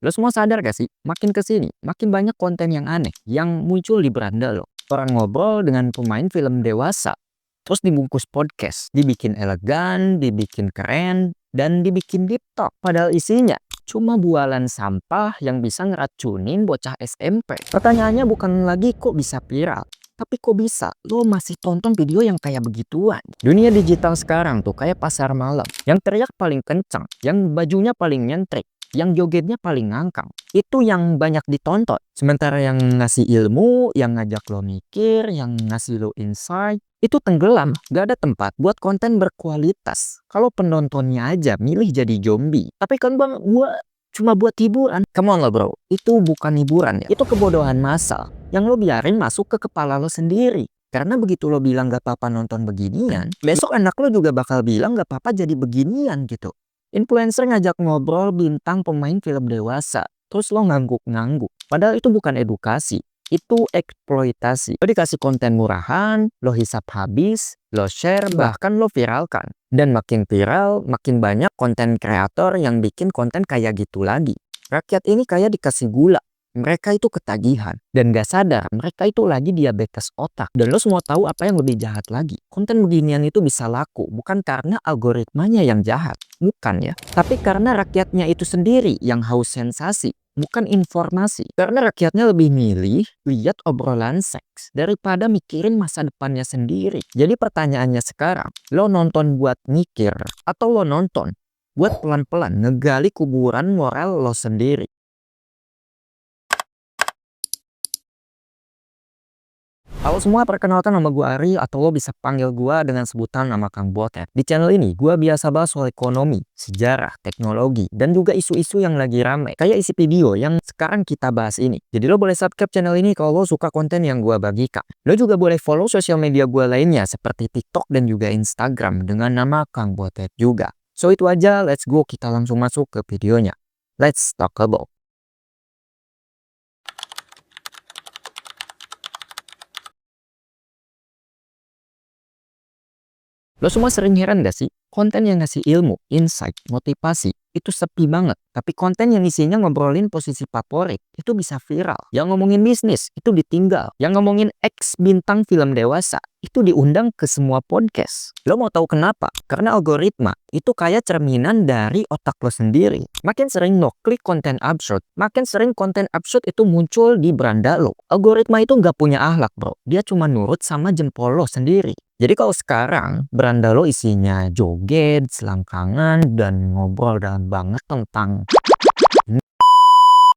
Lo semua sadar gak sih? Makin kesini, makin banyak konten yang aneh yang muncul di beranda lo. Orang ngobrol dengan pemain film dewasa, terus dibungkus podcast, dibikin elegan, dibikin keren, dan dibikin deep talk. Padahal isinya cuma bualan sampah yang bisa ngeracunin bocah SMP. Pertanyaannya bukan lagi kok bisa viral, tapi kok bisa lo masih tonton video yang kayak begituan? Dunia digital sekarang tuh kayak pasar malam. Yang teriak paling kencang, yang bajunya paling nyentrik, yang jogetnya paling ngangkang, itu yang banyak ditonton. Sementara yang ngasih ilmu, yang ngajak lo mikir, yang ngasih lo insight, itu tenggelam. Gak ada tempat buat konten berkualitas kalau penontonnya aja milih jadi zombie. Tapi kan bang, gua cuma buat hiburan. Come on lah bro, itu bukan hiburan ya, itu kebodohan massal yang lo biarin masuk ke kepala lo sendiri. Karena begitu lo bilang gak apa-apa nonton beginian, besok anak lo juga bakal bilang gak apa-apa jadi beginian gitu. Influencer ngajak ngobrol bintang pemain film dewasa, terus lo ngangguk-ngangguk. Padahal itu bukan edukasi, itu eksploitasi. Lo dikasih konten murahan, lo hisap habis, lo share, bahkan lo viralkan. Dan makin viral, makin banyak konten kreator yang bikin konten kayak gitu lagi. Rakyat ini kayak dikasih gula. Mereka itu ketagihan dan gak sadar mereka itu lagi diabetes otak. Dan lo semua tahu apa yang lebih jahat lagi. Konten beginian itu bisa laku bukan karena algoritmanya yang jahat, bukan ya, tapi karena rakyatnya itu sendiri yang haus sensasi, bukan informasi. Karena rakyatnya lebih milih lihat obrolan seks daripada mikirin masa depannya sendiri. Jadi pertanyaannya sekarang, lo nonton buat mikir atau lo nonton buat pelan-pelan ngegali kuburan moral lo sendiri? Halo semua, perkenalkan nama gue Ari, atau lo bisa panggil gue dengan sebutan nama Kang Botet. Di channel ini gue biasa bahas soal ekonomi, sejarah, teknologi, dan juga isu-isu yang lagi rame. Kayak isi video yang sekarang kita bahas ini. Jadi lo boleh subscribe channel ini kalau lo suka konten yang gue bagikan. Lo juga boleh follow sosial media gue lainnya seperti TikTok dan juga Instagram dengan nama Kang Botet juga. So itu aja, let's go, kita langsung masuk ke videonya. Let's talk about. Lo semua sering heran gak sih? Konten yang ngasih ilmu, insight, motivasi, itu sepi banget. Tapi konten yang isinya ngobrolin posisi favorit, itu bisa viral. Yang ngomongin bisnis, itu ditinggal. Yang ngomongin ex bintang film dewasa, itu diundang ke semua podcast. Lo mau tahu kenapa? Karena algoritma itu kayak cerminan dari otak lo sendiri. Makin sering lo klik konten absurd, makin sering konten absurd itu muncul di beranda lo. Algoritma itu nggak punya akhlak bro, dia cuma nurut sama jempol lo sendiri. Jadi kalau sekarang beranda lo isinya joget, selangkangan, dan ngobrol dalam banget tentang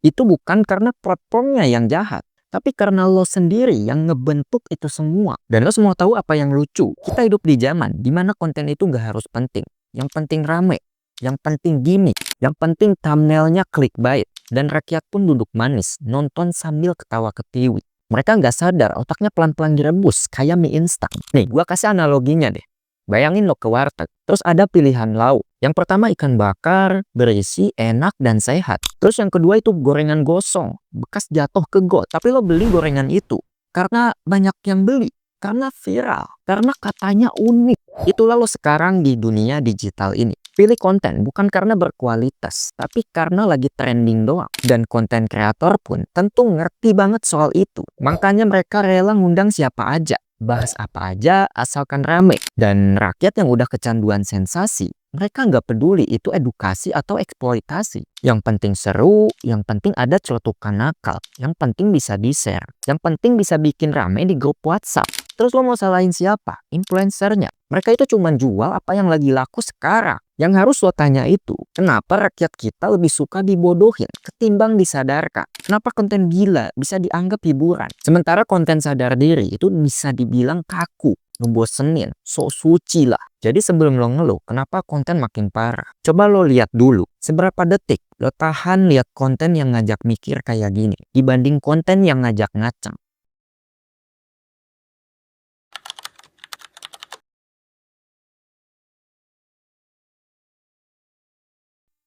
itu bukan karena platformnya yang jahat, tapi karena lo sendiri yang ngebentuk itu semua. Dan lo semua tahu apa yang lucu. Kita hidup di zaman dimana konten itu nggak harus penting. Yang penting rame, yang penting gimmick, yang penting thumbnailnya clickbait. Dan rakyat pun duduk manis, nonton sambil ketawa ketiwi. Mereka nggak sadar otaknya pelan-pelan direbus kayak mie instan. Nih, gua kasih analoginya deh. Bayangin lo ke warteg, terus ada pilihan lauk. Yang pertama ikan bakar, berisi, enak, dan sehat. Terus yang kedua itu gorengan gosong, bekas jatuh ke got. Tapi lo beli gorengan itu karena banyak yang beli, karena viral, karena katanya unik. Itulah lo sekarang di dunia digital ini. Pilih konten bukan karena berkualitas, tapi karena lagi trending doang. Dan konten kreator pun tentu ngerti banget soal itu. Makanya mereka rela ngundang siapa aja, bahas apa aja asalkan rame. Dan rakyat yang udah kecanduan sensasi, mereka nggak peduli itu edukasi atau eksploitasi. Yang penting seru, yang penting ada celetukan nakal, yang penting bisa di-share, yang penting bisa bikin rame di grup WhatsApp. Terus lo mau salahin siapa? Influencernya. Mereka itu cuma jual apa yang lagi laku sekarang. Yang harus lo tanya itu, kenapa rakyat kita lebih suka dibodohin ketimbang disadarkan? Kenapa konten gila bisa dianggap hiburan? Sementara konten sadar diri itu bisa dibilang kaku, ngebosenin, sok suci lah. Jadi sebelum lo ngeluh, kenapa konten makin parah? Coba lo lihat dulu, seberapa detik lo tahan lihat konten yang ngajak mikir kayak gini dibanding konten yang ngajak ngaceng.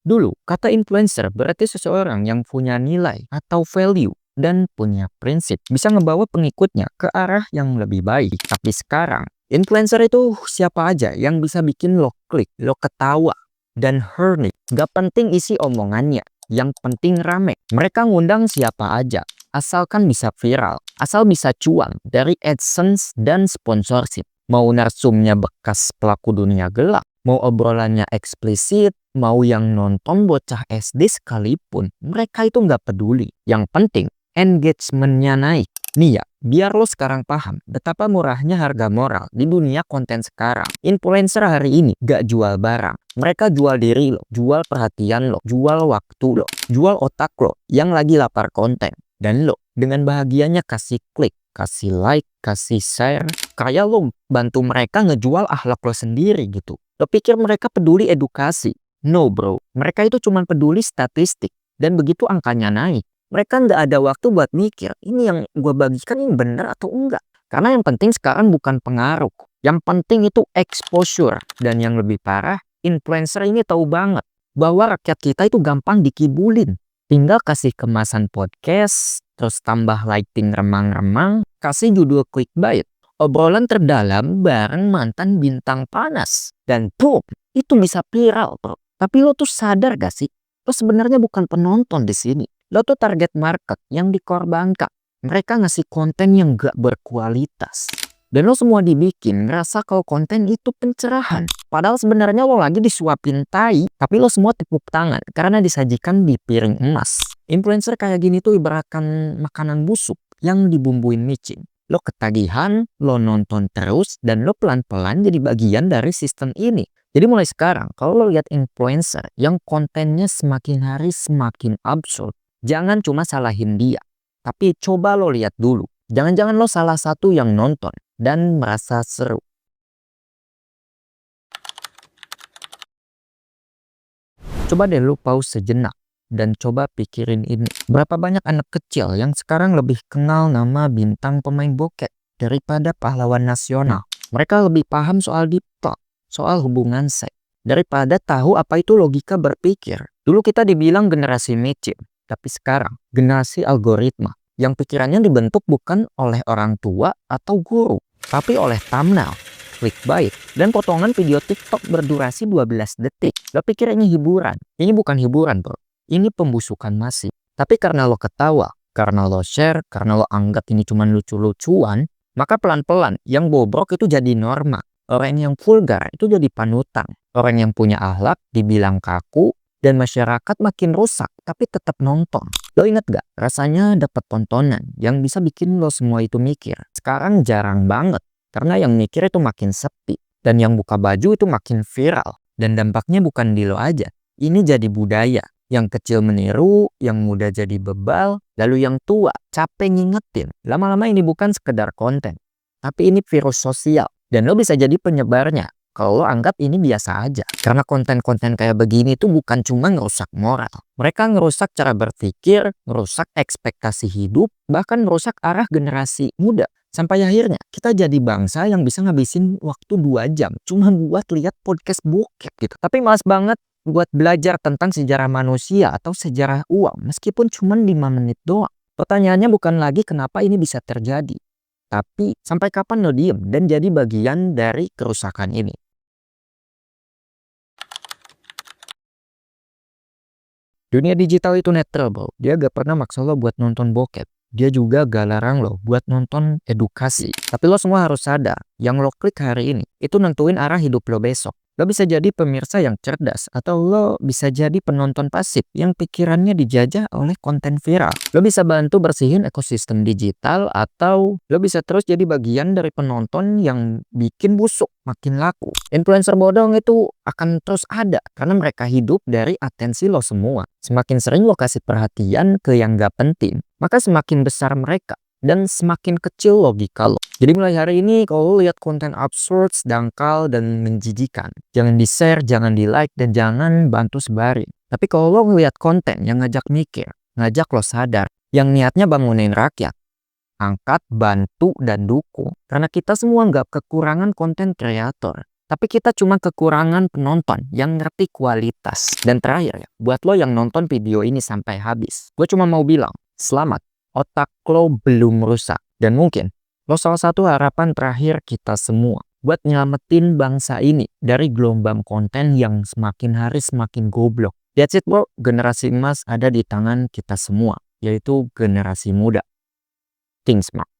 Dulu, kata influencer berarti seseorang yang punya nilai atau value dan punya prinsip. Bisa ngebawa pengikutnya ke arah yang lebih baik. Tapi sekarang, influencer itu siapa aja yang bisa bikin lo klik, lo ketawa, dan horny. Gak penting isi omongannya. yang penting rame. Mereka ngundang siapa aja, asalkan bisa viral, asal bisa cuan dari AdSense dan sponsorship. Mau narsumnya bekas pelaku dunia gelap, mau obrolannya eksplisit, mau yang nonton bocah SD sekalipun, mereka itu nggak peduli. Yang penting engagementnya naik. Nih ya, biar lo sekarang paham betapa murahnya harga moral di dunia konten sekarang. Influencer hari ini gak jual barang. Mereka jual diri lo, jual perhatian lo, jual waktu lo, jual otak lo yang lagi lapar konten. Dan lo dengan bahagianya kasih klik, kasih like, kasih share. Kayak lo bantu mereka ngejual akhlak lo sendiri gitu. Lo pikir mereka peduli edukasi? No bro, mereka itu cuma peduli statistik. Dan begitu angkanya naik, mereka nggak ada waktu buat mikir, ini yang gue bagikan ini bener atau enggak. Karena yang penting sekarang bukan pengaruh. Yang penting itu exposure. Dan yang lebih parah, influencer ini tahu banget bahwa rakyat kita itu gampang dikibulin. Tinggal kasih kemasan podcast, terus tambah lighting remang-remang, kasih judul clickbait, obrolan terdalam bareng mantan bintang panas. Dan boom, itu bisa viral bro. Tapi lo tuh sadar gak sih? Lo sebenarnya bukan penonton di sini. Lo tuh target market yang dikorbankan. Mereka ngasih konten yang gak berkualitas. Dan lo semua dibikin ngerasa kalau konten itu pencerahan. Padahal sebenarnya lo lagi disuapin tai. Tapi lo semua tepuk tangan karena disajikan di piring emas. Influencer kayak gini tuh ibaratkan makanan busuk yang dibumbuin micin. Lo ketagihan, lo nonton terus, dan lo pelan-pelan jadi bagian dari sistem ini. Jadi mulai sekarang, kalau lo lihat influencer yang kontennya semakin hari semakin absurd, jangan cuma salahin dia, tapi coba lo lihat dulu. Jangan-jangan lo salah satu yang nonton dan merasa seru. Coba deh lo pause sejenak dan coba pikirin ini. Berapa banyak anak kecil yang sekarang lebih kenal nama bintang pemain bokep daripada pahlawan nasional. Mereka lebih paham soal deep talk, soal hubungan seks, daripada tahu apa itu logika berpikir. Dulu kita dibilang generasi micin. Tapi sekarang, generasi algoritma yang pikirannya dibentuk bukan oleh orang tua atau guru, tapi oleh thumbnail, clickbait, dan potongan video TikTok berdurasi 12 detik. Lo pikir ini hiburan? Ini bukan hiburan bro. Ini pembusukan masif. Tapi karena lo ketawa, karena lo share, karena lo anggap ini cuma lucu-lucuan, maka pelan-pelan yang bobrok itu jadi norma. Orang yang vulgar itu jadi panutan. Orang yang punya akhlak dibilang kaku, dan masyarakat makin rusak tapi tetap nonton. Lo inget gak? Rasanya dapat tontonan yang bisa bikin lo semua itu mikir. Sekarang jarang banget karena yang mikir itu makin sepi. Dan yang buka baju itu makin viral. Dan dampaknya bukan di lo aja. Ini jadi budaya. Yang kecil meniru, yang muda jadi bebal, lalu yang tua capek ngingetin. Lama-lama ini bukan sekedar konten, tapi ini virus sosial. Dan lo bisa jadi penyebarnya. Kalau lo anggap ini biasa aja. Karena konten-konten kayak begini tuh bukan cuma ngerusak moral. Mereka ngerusak cara berpikir, ngerusak ekspektasi hidup, bahkan ngerusak arah generasi muda. Sampai akhirnya kita jadi bangsa yang bisa ngabisin waktu 2 jam cuma buat lihat podcast bokep gitu. Tapi malas banget buat belajar tentang sejarah manusia atau sejarah uang meskipun cuma 5 menit doang. Pertanyaannya bukan lagi kenapa ini bisa terjadi, tapi sampai kapan lo diem dan jadi bagian dari kerusakan ini. Dunia digital itu netral bro. Dia gak pernah maksa lo buat nonton bokep. Dia juga gak larang lo buat nonton edukasi. Tapi lo semua harus sadar, yang lo klik hari ini, itu nentuin arah hidup lo besok. Lo bisa jadi pemirsa yang cerdas, atau lo bisa jadi penonton pasif yang pikirannya dijajah oleh konten viral. Lo bisa bantu bersihin ekosistem digital, atau lo bisa terus jadi bagian dari penonton yang bikin busuk makin laku. Influencer bodong itu akan terus ada, karena mereka hidup dari atensi lo semua. Semakin sering lo kasih perhatian ke yang gak penting, maka semakin besar mereka. Dan semakin kecil logika lo. Jadi mulai hari ini kalau lo lihat konten absurd, dangkal, dan menjijikan, jangan di-share, jangan di-like, dan jangan bantu sebarin. Tapi kalau lo ngeliat konten yang ngajak mikir, ngajak lo sadar, yang niatnya bangunin rakyat, angkat, bantu, dan dukung. Karena kita semua nggak kekurangan konten kreator. Tapi kita cuma kekurangan penonton yang ngerti kualitas. Dan terakhir ya, buat lo yang nonton video ini sampai habis, gue cuma mau bilang, selamat. Otak lo belum rusak. Dan mungkin lo salah satu harapan terakhir kita semua buat nyelamatin bangsa ini dari gelombang konten yang semakin hari semakin goblok. That's it bro, generasi emas ada di tangan kita semua, yaitu generasi muda. Think smart.